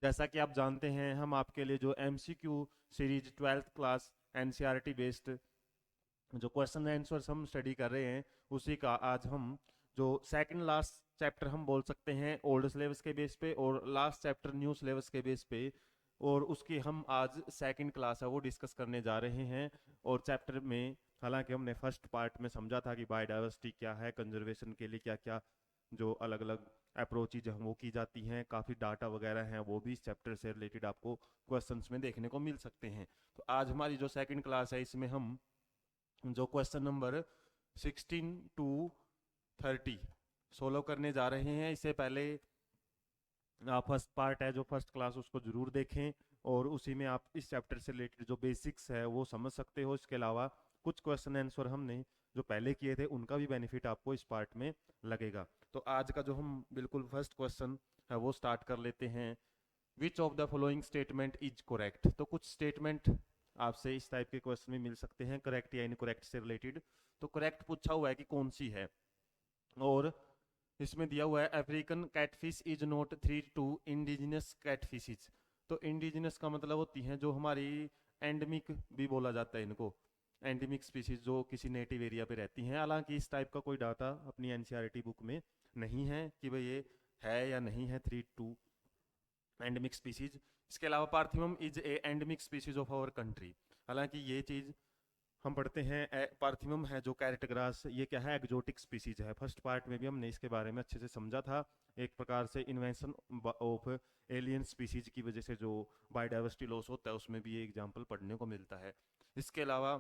जैसा कि आप जानते हैं, हम आपके लिए जो MCQ series 12th class NCERT based जो क्वेश्चन आंसर्स हम स्टडी कर रहे हैं, उसी का आज हम जो सेकंड लास्ट चैप्टर हम बोल सकते हैं ओल्ड सिलेबस के बेस पे, और लास्ट चैप्टर न्यू सिलेबस के बेस पे, और उसकी हम आज सेकंड क्लास है वो डिस्कस करने जा रहे हैं। और चैप्टर में हालांकि हमने फर्स्ट पार्ट में समझा था कि बायोडाइवर्सिटी क्या है, कंजर्वेशन के लिए क्या क्या जो अलग अलग अप्रोचेज हैं वो की जाती हैं, काफ़ी डाटा वगैरह हैं वो भी इस चैप्टर से रिलेटेड आपको क्वेश्चंस में देखने को मिल सकते हैं। तो आज हमारी जो सेकंड क्लास है इसमें हम जो क्वेश्चन नंबर 16 to 30 सोल्व करने जा रहे हैं। इससे पहले फर्स्ट पार्ट है जो फर्स्ट क्लास, उसको जरूर देखें, और उसी में आप इस चैप्टर से रिलेटेड जो बेसिक्स है वो समझ सकते हो। इसके अलावा कुछ क्वेश्चन आंसर हमने जो पहले किए थे उनका भी बेनिफिट आपको इस पार्ट में लगेगा। तो आज का जो हम बिल्कुल फर्स्ट क्वेश्चन है वो स्टार्ट कर लेते हैं। Which of the following statement is correct. तो कुछ स्टेटमेंट आपसे इस टाइप के क्वेश्चन में मिल सकते हैं, करेक्ट या इनकरेक्ट से रिलेटेड। तो करेक्ट पूछा हुआ है कि कौन सी है, और इसमें दिया हुआ है African catfish is not threat to indigenous catfishes. तो इंडिजिनस का मतलब होती हैं जो हमारी एंडमिक भी बोला जाता है इनको, एंडमिक स्पीसीज जो किसी नेटिव एरिया पे रहती हैं। हालांकि इस टाइप का कोई डाटा अपनी एनसीईआरटी बुक में नहीं है कि भाई ये है या नहीं है थ्री टू एंडमिक स्पीसीज। इसके अलावा पार्थिमम is a endemic species of our country. हालांकि ये चीज हम पढ़ते हैं, पार्थिमम है जो कैरेट ग्रास, ये क्या है, एक्जोटिक स्पीसीज है। फर्स्ट पार्ट में भी हमने इसके बारे में अच्छे से समझा था। एक प्रकार से इन्वेंशन ऑफ एलियन स्पीसीज की वजह से जो बायोडाइवर्सिटी लॉस होता है उसमें भी ये एग्जाम्पल पढ़ने को मिलता है। इसके अलावा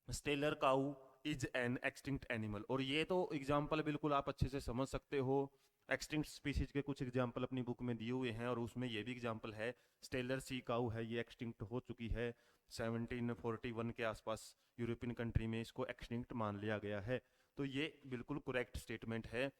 Steller cow is an extinct animal, और ये तो एग्जाम्पल बिल्कुल आप अच्छे से समझ सकते हो। एक्सटिंक्ट स्पीसीज के कुछ एग्जाम्पल अपनी बुक में दिए हुए हैं, और उसमें ये भी एग्जाम्पल है। स्टेलर सी काऊ है, ये एक्सटिंक्ट हो चुकी है 1741 के आसपास, यूरोपियन कंट्री में इसको एक्सटिंक्ट मान लिया गया है। तो ये बिल्कुल करेक्ट स्टेटमेंट है।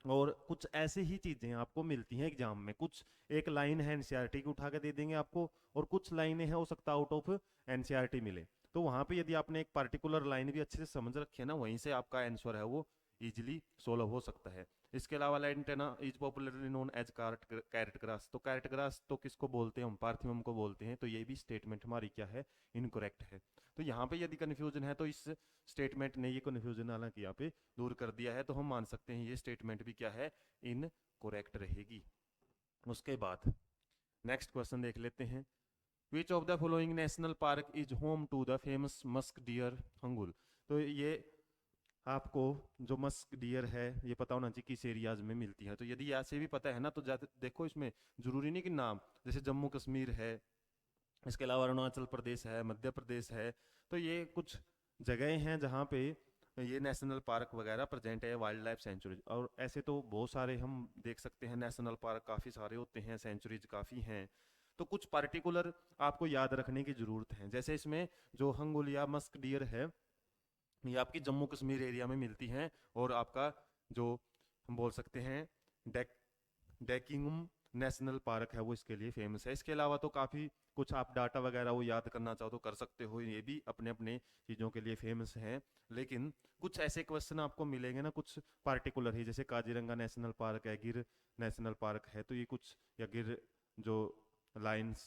और कुछ ऐसी ही चीजें आपको मिलती हैं एग्जाम में, कुछ एक लाइन है एनसीईआरटी की उठा के दे देंगे आपको, और कुछ लाइनें हैं हो सकता है आउट ऑफ एनसीईआरटी मिले। तो वहां पे यदि आपने एक पर्टिकुलर लाइन भी अच्छे से समझ रखी है ना, वहीं से आपका आंसर है वो इजिली सोल्व हो सकता है। इसके अलावा lantana is popularly known as carrot grass. तो कैरेट ग्रास तो किसको बोलते हैं, हम पार्थिमम को बोलते हैं। तो ये भी स्टेटमेंट हमारी क्या है, इनकरेक्ट है। तो यहाँ पे यदि कंफ्यूजन है तो इस स्टेटमेंट ने ये कंफ्यूजन हालांकि यहाँ पे दूर कर दिया है, तो हम मान सकते हैं ये स्टेटमेंट भी क्या है, इनकरेक्ट रहेगी। उसके बाद नेक्स्ट क्वेश्चन देख लेते हैं। Which of the following national park is home to the famous musk deer hangul. तो ये आपको जो मस्क डियर है ये पता होना चाहिए किस एरियाज में मिलती है। तो यदि ऐसे भी पता है ना तो देखो इसमें जरूरी नहीं कि नाम, जैसे जम्मू कश्मीर है, इसके अलावा अरुणाचल प्रदेश है, मध्य प्रदेश है। तो ये कुछ जगह हैं जहाँ पे ये नेशनल पार्क वगैरह प्रेजेंट है, वाइल्ड लाइफ सेंचुरीज। और ऐसे तो बहुत सारे हम देख सकते हैं, नेशनल पार्क काफ़ी सारे होते हैं, सेंचुरीज काफ़ी हैं। तो कुछ पर्टिकुलर आपको याद रखने की ज़रूरत है। जैसे इसमें जो हंगोलिया मस्क डियर है, ये आपकी जम्मू कश्मीर एरिया में मिलती हैं, और आपका जो हम बोल सकते हैं डेक डेकिंगम नेशनल पार्क है वो इसके लिए फेमस है। इसके अलावा तो काफ़ी कुछ आप डाटा वगैरह वो याद करना चाहो तो कर सकते हो, ये भी अपने अपने चीज़ों के लिए फेमस हैं। लेकिन कुछ ऐसे क्वेश्चन आपको मिलेंगे ना कुछ पार्टिकुलर ही, जैसे काजीरंगा नेशनल पार्क है, गिर नेशनल पार्क है, तो ये कुछ, या गिर जो लाइन्स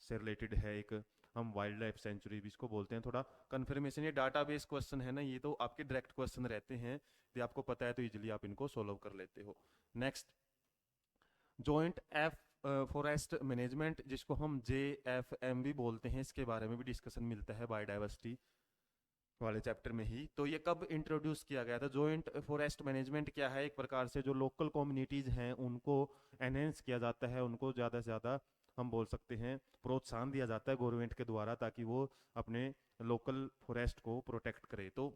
से रिलेटेड है, एक हम वाइल्ड लाइफ सेंचुरी भी इसको बोलते हैं। थोड़ा कन्फर्मेशन, ये डाटाबेस क्वेश्चन है ना, ये तो आपके डायरेक्ट क्वेश्चन रहते हैं, ये आपको पता है तो इजीली आप इनको सोल्व कर लेते हो। Next, joint F forest management, जिसको हम JFM भी बोलते हैं, इसके बारे में भी डिस्कशन मिलता है बायोडाइवर्सिटी वाले चैप्टर में ही। तो ये कब इंट्रोड्यूस किया गया था? जॉइंट फॉरेस्ट मैनेजमेंट क्या है, एक प्रकार से जो लोकल कम्युनिटीज हैं उनको एनहेंस किया जाता है, उनको ज़्यादा से ज़्यादा हम बोल सकते हैं प्रोत्साहन दिया जाता है गवर्नमेंट के द्वारा, ताकि वो अपने लोकल फॉरेस्ट को प्रोटेक्ट करे। तो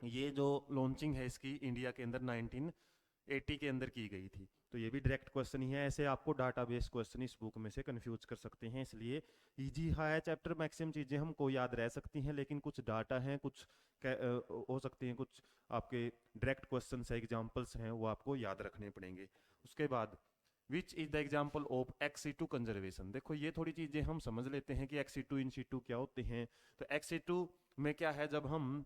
ये जो लॉन्चिंग है इसकी इंडिया के अंदर 1980 के अंदर की गई थी। तो ये भी डायरेक्ट क्वेश्चन ही है, ऐसे आपको डाटाबेस क्वेश्चन इस बुक में से कंफ्यूज कर सकते हैं, इसलिए इजी है चैप्टर। मैक्सिमम चीज़ें हमको याद रह सकती हैं, लेकिन कुछ डाटा हैं, कुछ हो सकती हैं, कुछ आपके डायरेक्ट क्वेश्चन है, एग्जाम्पल्स हैं, वो आपको याद रखने पड़ेंगे। उसके बाद which is the example of x conservation. देखो ये थोड़ी चीज़ें हम समझ लेते हैं कि एक्स इन सीटू क्या होते हैं। तो एक्स में क्या है, जब हम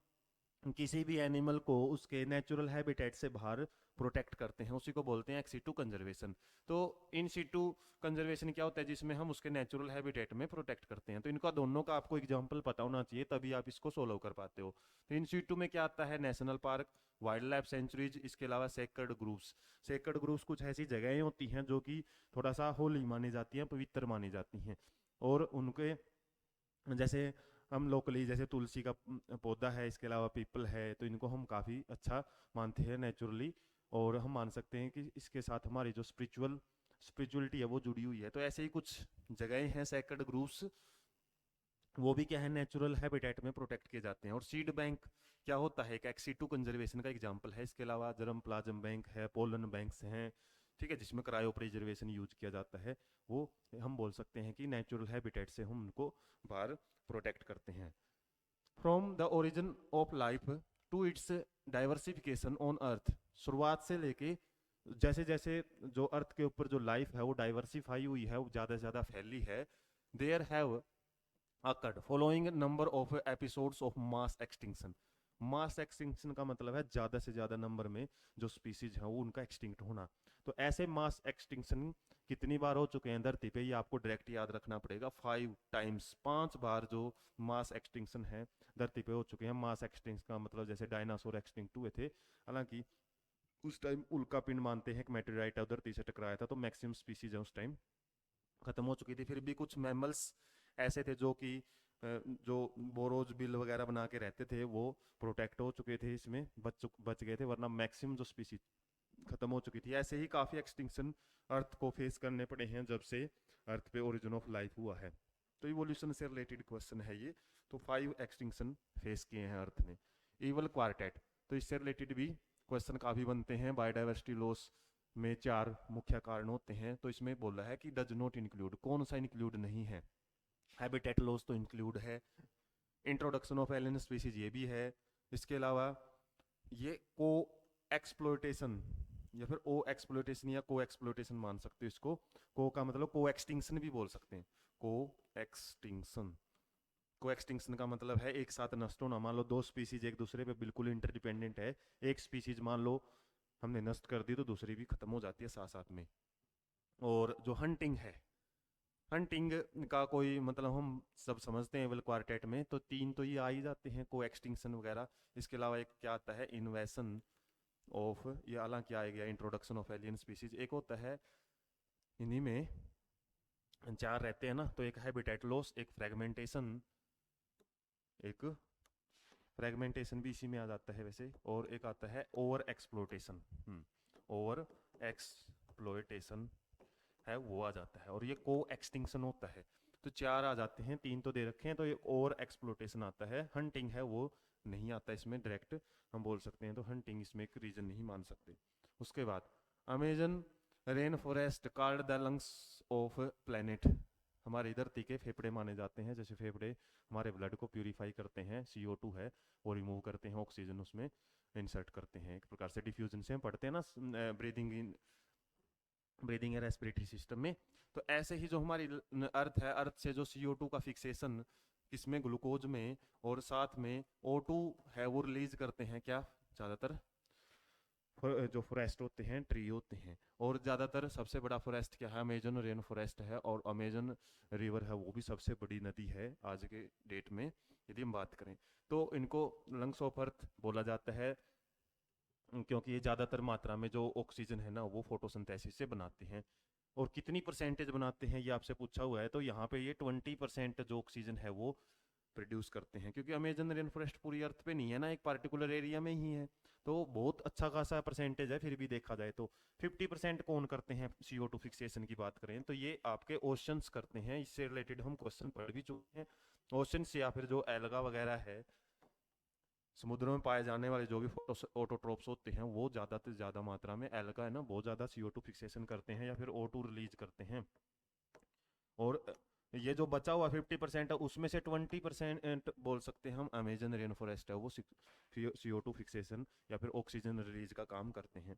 किसी भी एनिमल को उसके नेचुरल हैबिटेट से बाहर प्रोटेक्ट करते हैं, उसी को बोलते हैं एक्सीटू कंजर्वेशन। तो इन सीटू कंजर्वेशन क्या होता है, जिसमें हम उसके नेचुरल हैबिटेट में प्रोटेक्ट करते हैं। तो इनका दोनों का आपको एग्जांपल पता होना चाहिए, तभी आप इसको सोल्व कर पाते हो। तो इन सीटू में क्या आता है, national park, wild life sanctuaries, इसके अलावा सेक्रेड ग्रुप्स। सेक्रेड ग्रुप्स कुछ ऐसी जगहें होती हैं जो कि थोड़ा सा होली मानी जाती हैं, पवित्र मानी जाती हैं, और उनके जैसे हम लोकली जैसे तुलसी का पौधा है, इसके अलावा पीपल है, तो इनको हम काफ़ी अच्छा मानते हैं नेचुरली, और हम मान सकते हैं कि इसके साथ हमारी जो स्पिरिचुअलिटी है वो जुड़ी हुई है। तो ऐसे ही कुछ जगहें हैं सेक्रेड ग्रुप्स, वो भी क्या है, नेचुरल हैबिटेट में प्रोटेक्ट किए जाते हैं। और सीड बैंक क्या होता है, एक एक्सीटू कंजर्वेशन का एग्जांपल है। इसके अलावा जर्म प्लाज्म बैंक है, पोलन बैंक्स हैं, ठीक है, जिसमें क्रायो प्रिजर्वेशन यूज किया जाता है, वो हम बोल सकते हैं कि नेचुरल हैबिटेट से हम उनको बाहर प्रोटेक्ट करते हैं। From the origin of life to its diversification on earth, शुरुआत से लेके जैसे जैसे जो अर्थ के ऊपर जो लाइफ है वो डाइवर्सिफाई हुई है, वो ज़्यादा से ज़्यादा फैली है, there have occurred following number of episodes of mass extinction। Mass extinction का मतलब है ज्यादा से ज्यादा नंबर में जो स्पीसीज हैं वो उनका एक्सटिंक्ट होना। तो ऐसे मास एक्सटिंक्शन कितनी बार हो चुके हैं धरती पे, ये आपको डायरेक्ट याद रखना पड़ेगा, 5 टाइम्स, 5 बार जो मास एक्सटिंक्शन है धरती पे हो चुके हैं। मास एक्सटिंक्शन का मतलब जैसे डायनासोर एक्सटिंक्ट हुए थे, हालांकि उस टाइम उल्का पिंड मानते हैं कि मेटेराइट धरती से टकराया था, तो मैक्सिमम स्पीसीज है उस टाइम खत्म हो चुकी थी। फिर भी कुछ मैमल्स ऐसे थे जो कि जो बोरोज बिल वगैरह बना के रहते थे, वो प्रोटेक्ट हो चुके थे, इसमें बच गए थे, वरना मैक्सिमम जो स्पीसीज खत्म हो चुकी थी। ऐसे ही काफी एक्सटिंक्शन अर्थ को फेस करने पड़े हैं जब से अर्थ पे ओरिजिन ऑफ लाइफ हुआ है। तो इवोल्यूशन से रिलेटेड क्वेश्चन है ये। तो 5 एक्सटिंक्शन फेस किए हैं अर्थ ने। इवल क्वार्टेट, तो इससे रिलेटेड भी क्वेश्चन काफी बनते हैं। बायोडाइवर्सिटी लॉस में 4 मुख्य कारण होते हैं, तो इसमें बोला है कि डज नॉट इंक्लूड, कौन सा इंक्लूड नहीं है। हैबिटेट लॉस तो इंक्लूड है, इंट्रोडक्शन ऑफ एलियन स्पीसीज ये भी है, इसके अलावा ये को एक्सप्लोइटेशन या फिर ओ एक्सप्लोइटेशन या को एक्सप्लोइटेशन मान सकते हो इसको। को का मतलब को एक्सटिंक्शन भी बोल सकते हैं, को एक्सटिंक्शन। को एक्सटिंक्शन का मतलब है एक साथ नष्ट होना। मान लो 2 स्पीसीज एक दूसरे पे बिल्कुल इंटरडिपेंडेंट है, एक स्पीसीज मान लो हमने नष्ट कर दी तो दूसरी भी खत्म हो जाती है साथ साथ में। और जो हंटिंग है, हंटिंग का कोई मतलब हम सब समझते हैं वेल क्वार्टेट में, तो 3 तो ये आ ही जाते हैं, को एक्सटिंक्शन वगैरह। इसके अलावा एक क्या आता है, इन्वेशन ऑफ, ये हालांकि आ गया इंट्रोडक्शन ऑफ एलियन स्पीसीज। एक होता है, इन्हीं में 4 रहते हैं ना, तो एक हैबिटेट लॉस, एक फ्रेगमेंटेशन भी इसी में आ जाता है वैसे, और एक आता है ओवर एक्सप्लोइटेशन। ओवर एक्सप्लोइटेशन है वो आ जाता है, और ये को एक्सटिंक्शन होता है। तो 4 आ जाते हैं, 3 तो दे रखे हैं, तो ये ओवर एक्सप्लोइटेशन आता है। हंटिंग है वो नहीं आता इसमें डायरेक्ट, हम बोल सकते हैं, तो हंटिंग इसमें एक रीजन नहीं मान सकते। उसके बाद Amazon rain forest called the lungs of planet, हमारी धरती के फेफड़े माने जाते हैं। जैसे फेफड़े हमारे ब्लड को प्यूरिफाई करते हैं, CO2 है वो रिमूव करते हैं, ऑक्सीजन उसमें इंसर्ट करते हैं, एक प्रकार से डिफ्यूजन से हम पढ़ते हैं ना ब्रीदिंग या रेस्पिरेटरी सिस्टम में। तो ऐसे ही जो हमारी अर्थ है, अर्थ से जो CO2 का फिक्सेशन इसमें ग्लूकोज में, और साथ में O2 है वो रिलीज करते हैं क्या, ज़्यादातर जो फॉरेस्ट होते हैं, ट्री होते हैं। और ज़्यादातर सबसे बड़ा फॉरेस्ट क्या है, अमेजन रेन फॉरेस्ट है, और अमेजन रिवर है वो भी सबसे बड़ी नदी है आज के डेट में यदि हम बात करें। तो इनको लंग्स ऑफ अर्थ बोला जाता है, क्योंकि ये ज़्यादातर मात्रा में जो ऑक्सीजन है ना वो फोटोसिंथेसिस से बनाते हैं। और कितनी परसेंटेज बनाते हैं ये आपसे पूछा हुआ है, तो यहाँ पे ये 20% जो ऑक्सीजन है वो प्रोड्यूस करते हैं, क्योंकि अमेजन रेन फॉरेस्ट पूरी अर्थ पे नहीं है ना, एक पार्टिकुलर एरिया में ही है, तो बहुत अच्छा खासा परसेंटेज है। फिर भी देखा जाए तो 50% कौन करते हैं CO2 फिक्सेशन की बात करें, तो ये आपके ओशंस करते हैं। इससे रिलेटेड हम क्वेश्चन पढ़ भी चुके हैं। ओशंस या फिर जो एल्गा वगैरह है, समुद्रों में पाए जाने वाले जो भी ऑटोट्रोप्स होते हैं, वो ज़्यादा से ज़्यादा मात्रा में एल्गा है ना बहुत ज़्यादा CO2 फिक्सेशन करते हैं या फिर O2 रिलीज करते हैं। और ये जो बचा हुआ 50% है उसमें से 20% बोल सकते हैं हम अमेजन रेन फॉरेस्ट है वो CO2 फिक्सेशन या फिर ऑक्सीजन रिलीज का काम करते हैं।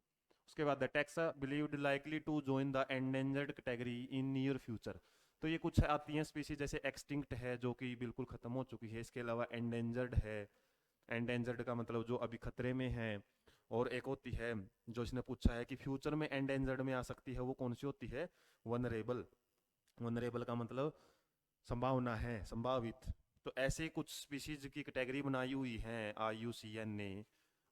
उसके बाद the taxa believed likely to join the endangered category in near future, तो ये कुछ आती हैं स्पीसीज, जैसे एक्सटिंक्ट है जो कि बिल्कुल खत्म हो चुकी है, इसके अलावा एंडेंजर्ड है, एंडेंजर्ड का मतलब जो अभी खतरे में है, और एक होती है जो इसने पूछा है कि फ्यूचर में एंडेंजर्ड में आ सकती है, वो कौन सी होती है? वनरेबल। वनरेबल का मतलब संभावना है, संभावित। तो ऐसे कुछ स्पीशीज की कैटेगरी बनाई हुई है IUCN ने,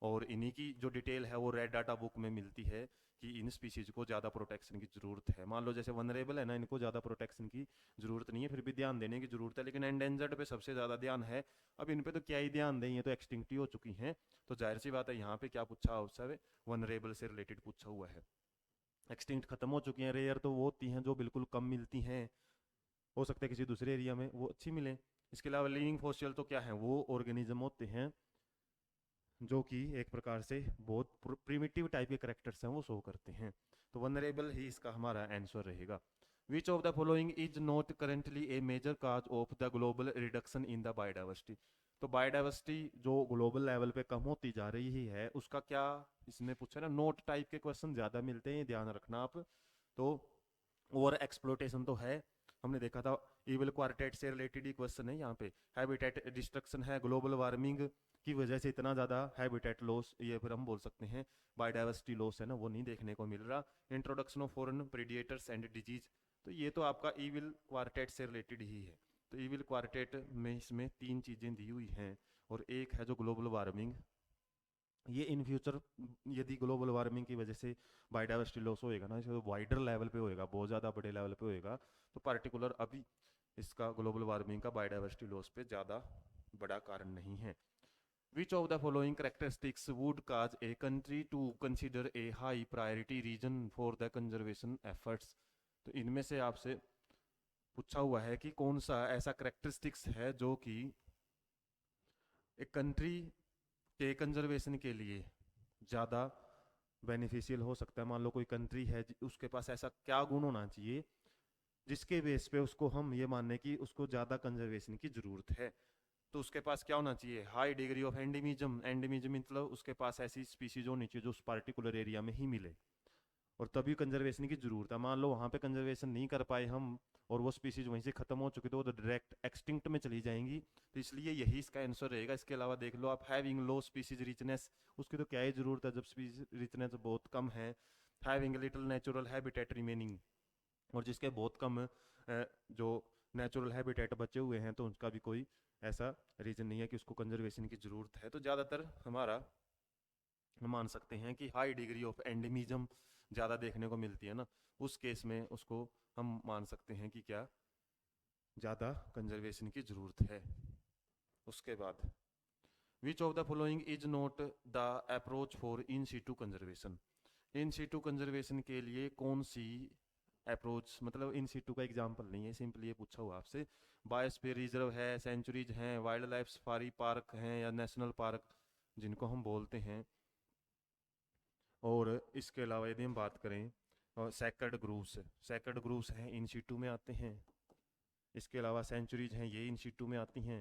और इन्हीं की जो डिटेल है वो रेड डाटा बुक में मिलती है कि इन स्पीशीज को ज़्यादा प्रोटेक्शन की ज़रूरत है। मान लो जैसे वनरेबल है ना, इनको ज़्यादा प्रोटेक्शन की ज़रूरत नहीं है, फिर भी ध्यान देने की ज़रूरत है, लेकिन एंडेंजर्ड पे सबसे ज़्यादा ध्यान है। अब इन पे तो क्या ही ध्यान दें, ये तो एक्सटिंक्ट ही हो चुकी हैं। तो जाहिर सी बात है यहाँ पे क्या पूछा उससे, वनरेबल से रिलेटेड पूछा हुआ है। एक्सटिंक्ट खत्म हो चुकी हैं, रेयर तो वो होती हैं जो बिल्कुल कम मिलती हैं, हो सकता है किसी दूसरे एरिया में वो अच्छी मिले। इसके अलावा लिविंग फॉसिल तो क्या है, वो ऑर्गेनिज्म होते हैं जो कि एक प्रकार से बहुत प्रिमिटिव टाइप के करेक्टर्स हैं वो शो करते हैं। तो वनरेबल ही इसका हमारा आंसर रहेगा। Which of the following is not currently a major cause of the global reduction in the biodiversity? तो बायोडाइवर्सिटी जो ग्लोबल लेवल पे कम होती जा रही है, उसका क्या इसमें पूछा ना, नोट टाइप के क्वेश्चन ज्यादा मिलते हैं, ध्यान रखना आप। तो ओवर एक्सप्लोटेशन तो है, हमने देखा था, इवल क्वार्टेट से रिलेटेड ही क्वेश्चन है यहाँ पे। हैबिटेट डिस्ट्रक्शन है, ग्लोबल वार्मिंग की वजह से इतना ज़्यादा हैबिटेट लॉस, ये फिर हम बोल सकते हैं बायोडाइवर्सिटी लॉस है ना, वो नहीं देखने को मिल रहा। Introduction of foreign predators and disease, तो ये तो आपका इविल क्वार्टेट से रिलेटेड ही है। तो इविल क्वार्टेट में इसमें 3 चीज़ें दी हुई हैं, और एक है जो ग्लोबल वार्मिंग। ये इन फ्यूचर यदि ग्लोबल वार्मिंग की वजह से बायोडाइवर्सिटी लॉस होएगा ना, इसे वाइडर लेवल पे होएगा, बहुत ज़्यादा बड़े लेवल पे होएगा। तो पार्टिकुलर अभी इसका ग्लोबल वार्मिंग का बायोडाइवर्सिटी लॉस पे ज़्यादा बड़ा कारण नहीं है। Which of the following characteristics would cause a country to consider a high priority region for the conservation efforts? तो इनमें से आपसे पूछा हुआ है कि कौन सा ऐसा करेक्टरिस्टिक्स है जो कि एक कंट्री के कंजर्वेशन के लिए ज़्यादा बेनिफिशियल हो सकता है। मान लो कोई कंट्री है, उसके पास ऐसा क्या गुण होना चाहिए जिसके बेस पे उसको हम ये मानने की उसको ज़्यादा कंजर्वेशन की ज़रूरत है। तो उसके पास क्या होना चाहिए? High degree of endemism. Endemism मतलब उसके पास ऐसी स्पीसीज होनी चाहिए जो उस पार्टिकुलर एरिया में ही मिले, और तभी कंजर्वेशन की जरूरत है। मान लो वहाँ पे कंजर्वेशन नहीं कर पाए हम, और वो स्पीसीज वहीं से खत्म हो चुकी, तो वो डायरेक्ट एक्सटिंक्ट में चली जाएंगी। तो इसलिए यही इसका आंसर रहेगा। इसके अलावा देख लो आप, हैविंग लो स्पीसीज रिचनेस, उसकी तो क्या ही जरूरत है जब स्पीसीज रिचनेस बहुत कम है। Having little natural habitat remaining, और जिसके बहुत कम जो नेचुरल हैबिटेट बचे हुए हैं, तो उनका भी कोई ऐसा रीजन नहीं है कि उसको कंजर्वेशन की जरूरत है। तो ज़्यादातर हमारा हम मान सकते हैं कि हाई डिग्री ऑफ एंडेमिज्म ज़्यादा देखने को मिलती है ना, उस केस में उसको हम मान सकते हैं कि क्या ज़्यादा कंजर्वेशन की ज़रूरत है। उसके बाद which of the following is not the approach for in situ conservation? In situ conservation के लिए कौन सी अप्रोच, मतलब इन सीटू का एग्जाम्पल नहीं है, सिंपली ये पूछा हुआ आपसे। बायोस्फीयर रिजर्व है, सेंचुरीज हैं, वाइल्ड लाइफ सफारी पार्क हैं, या नेशनल पार्क जिनको हम बोलते हैं। और इसके अलावा यदि हम बात करें सैकर्ड ग्रूव्स, सैकर्ड ग्रूव्स हैं इन सीटू में आते हैं। इसके अलावा सेंचुरीज हैं, ये इन सीटू में आती हैं।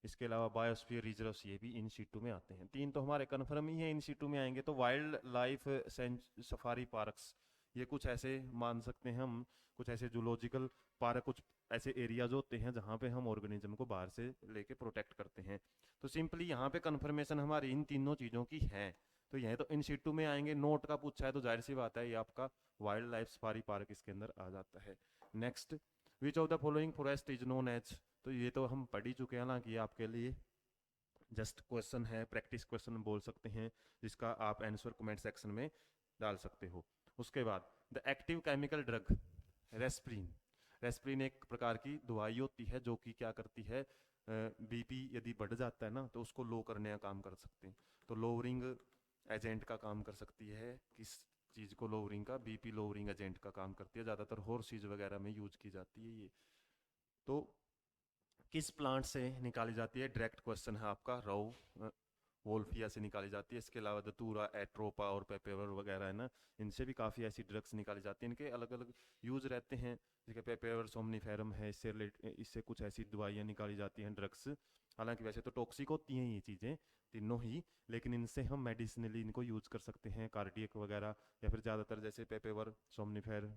इसके अलावा बायोस्फीयर रिजर्व्स, ये भी इन सीटू में आते हैं। 3 तो हमारे कन्फर्म ही हैं इन सीटू में आएंगे। तो वाइल्ड लाइफ सफारी पार्क्स, ये कुछ ऐसे मान सकते हैं हम, कुछ ऐसे जूलॉजिकल पार्क, कुछ ऐसे एरियाज होते हैं जहाँ पे हम ऑर्गेनिज्म को बाहर से लेके प्रोटेक्ट करते हैं। तो सिंपली यहाँ पे कन्फर्मेशन हमारी इन तीनों चीज़ों की है। तो यह तो इन सीटू में आएंगे। नोट का पूछा है तो जाहिर सी बात है ये आपका वाइल्ड लाइफ सफारी पार्क इसके अंदर आ जाता है। Next, which of the following forest is known as? तो ये तो हम पढ़ ही चुके हैं ना, कि आपके लिए जस्ट क्वेश्चन है, प्रैक्टिस क्वेश्चन बोल सकते हैं, जिसका आप आंसर कमेंट सेक्शन में डाल सकते हो। उसके बाद द एक्टिव केमिकल ड्रग रेस्प्रीन। रेस्प्रीन एक प्रकार की दवाई होती है जो कि क्या करती है, बीपी यदि बढ़ जाता है ना तो उसको लो करने का काम कर सकते हैं। तो लोअरिंग एजेंट का काम कर सकती है। किस चीज़ को लोअरिंग का? बीपी लोअरिंग एजेंट का काम करती है। ज़्यादातर हॉर्सेज वगैरह में यूज की जाती है ये। तो किस प्लांट से निकाली जाती है? डायरेक्ट क्वेश्चन है आपका। रो वोल्फिया से निकाली जाती है। इसके अलावा दतूरा, एट्रोपा और पेपेवर वगैरह है ना, इनसे भी काफ़ी ऐसी ड्रग्स निकाली जाती हैं। इनके अलग अलग यूज रहते हैं। जैसे पेपेवर सोमनीफेरम है, इससे कुछ ऐसी दवाइयाँ निकाली जाती हैं, ड्रग्स। हालांकि वैसे तो टॉक्सिक होती हैं ये चीज़ें तीनों ही, लेकिन इनसे हम मेडिसिनली इनको यूज कर सकते हैं, कार्डियक वगैरह, या फिर ज़्यादातर जैसे पेपेवर सोमनीफेर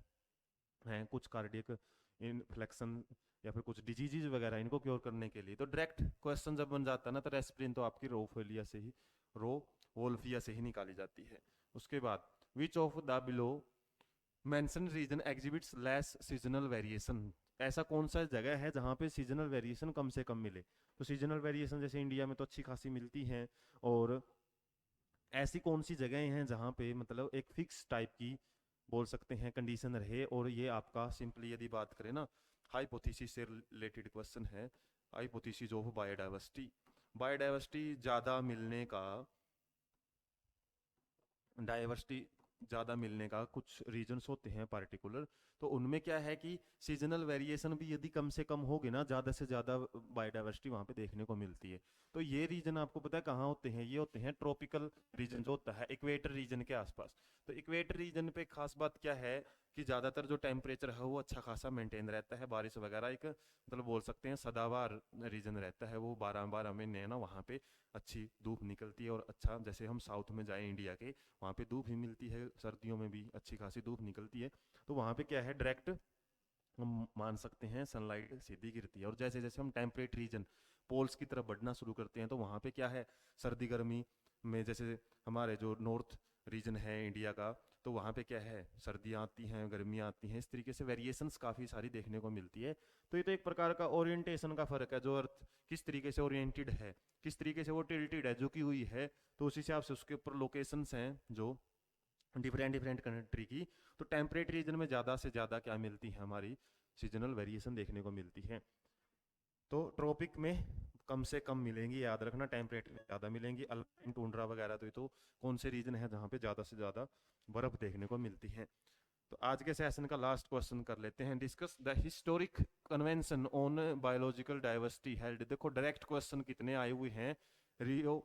हैं कुछ कार्डियक इन्फ्लेक्शन या फिर कुछ डिजीजेज वगैरह, इनको क्योर करने के लिए। तो डायरेक्ट क्वेश्चन जब बन जाता है ना, तो रेस्पिरिन तो आपकी रो फोलिया से ही, रो वोल्फिया से ही निकाली जाती है। उसके बाद which of the below mention region exhibits less seasonal variation, ऐसा कौन सा जगह है जहाँ पे सीजनल वेरिएशन कम से कम मिले। तो सीजनल वेरिएशन जैसे इंडिया में तो अच्छी खासी मिलती हैं, और ऐसी कौन सी जगह हैं जहाँ पे मतलब एक फिक्स टाइप की बोल सकते हैं कंडीशन रहे। और ये आपका सिंपली यदि बात करें ना, हाइपोथेसिस से रिलेटेड क्वेश्चन है, हाइपोथेसिस ऑफ बायोडाइवर्सिटी। बायोडाइवर्सिटी ज़्यादा मिलने का, डाइवर्सिटी ज़्यादा मिलने का कुछ रीजंस होते हैं पार्टिकुलर। तो उनमें क्या है कि सीजनल वेरिएशन भी यदि कम से कम होगे ना, ज़्यादा से ज़्यादा बायोडाइवर्सिटी वहाँ पे देखने को मिलती है। तो ये रीजन आपको पता है कहाँ होते हैं, ये होते हैं ट्रॉपिकल रीजन जो होता है इक्वेटर रीजन के आसपास। तो इक्वेटर रीजन पे खास बात क्या है कि ज़्यादातर जो टेम्परेचर है वो अच्छा खासा मेंटेन रहता है, बारिश वगैरह एक मतलब बोल सकते हैं सदाबहार रीजन रहता है वो, 12 महीने है ना वहाँ पे अच्छी धूप निकलती है। और अच्छा जैसे हम साउथ में जाएं इंडिया के, वहाँ पे धूप ही मिलती है, सर्दियों में भी अच्छी खासी धूप निकलती है। तो वहाँ पे क्या है डायरेक्ट हम मान सकते हैं सनलाइट सीधी गिरती है। और जैसे जैसे हम टेम्परेट रीजन पोल्स की तरफ बढ़ना शुरू करते हैं तो वहाँ पे क्या है सर्दी गर्मी में, जैसे हमारे जो नॉर्थ रीजन है इंडिया का, तो वहाँ पे क्या है सर्दियाँ आती हैं गर्मियाँ आती हैं, इस तरीके से वेरिएशंस काफ़ी सारी देखने को मिलती है। तो ये तो एक प्रकार का ओरिएंटेशन का फ़र्क है, जो अर्थ किस तरीके से ओरिएंटेड है, किस तरीके से वो टिल्टेड है, झुकी हुई है, तो उस हिसाब से उसके ऊपर लोकेशंस हैं जो डिफरेंट डिफरेंट कंट्री की। तो टेम्परेट रीजन में ज़्यादा से ज़्यादा क्या मिलती है हमारी सीजनल वेरिएशन देखने को मिलती है। तो ट्रॉपिक में कम से कम मिलेंगी, याद रखना, टेम्परेट में ज़्यादा मिलेंगी। अल्पाइन टुंड्रा वगैरह तो कौन से रीजन है जहाँ पे ज़्यादा से ज़्यादा बर्फ़ देखने को मिलती है। तो आज के सेशन का लास्ट क्वेश्चन कर लेते हैं, discuss the historic convention on biological diversity held. देखो डायरेक्ट क्वेश्चन कितने आए हुए हैं। रियो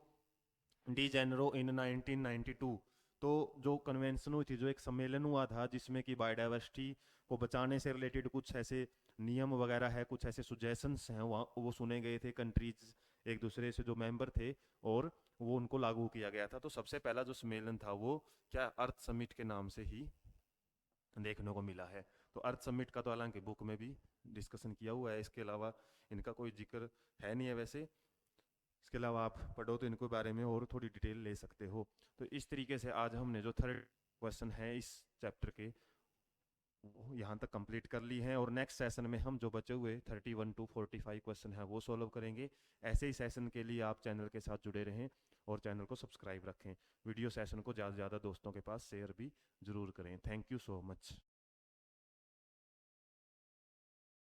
डी जेनरो इन 1992, तो जो कन्वेंशन हुई थी, जो एक सम्मेलन हुआ था जिसमें कि बायोडाइवर्सिटी को बचाने से रिलेटेड कुछ ऐसे नियम वगैरह है, कुछ ऐसे सुजेशंस हैं वहाँ वो सुने गए थे कंट्रीज एक दूसरे से जो मेंबर थे, और वो उनको लागू किया गया था। तो सबसे पहला जो सम्मेलन था वो क्या अर्थ समिट के नाम से ही देखने को मिला है। तो अर्थ समिट का तो हालांकि बुक में भी डिस्कशन किया हुआ है, इसके अलावा इनका कोई जिक्र है नहीं है वैसे। इसके अलावा आप पढ़ो तो इनको बारे में और थोड़ी डिटेल ले सकते हो। तो इस तरीके से आज हमने जो थर्ड क्वेश्चन है इस चैप्टर के वो यहाँ तक कंप्लीट कर ली हैं, और नेक्स्ट सेशन में हम जो बचे हुए 31 to 45 क्वेश्चन है वो सॉल्व करेंगे। ऐसे ही सेशन के लिए आप चैनल के साथ जुड़े रहें और चैनल को सब्सक्राइब रखें। वीडियो सेशन को ज़्यादा से ज़्यादा दोस्तों के पास शेयर भी ज़रूर करें। Thank you so much.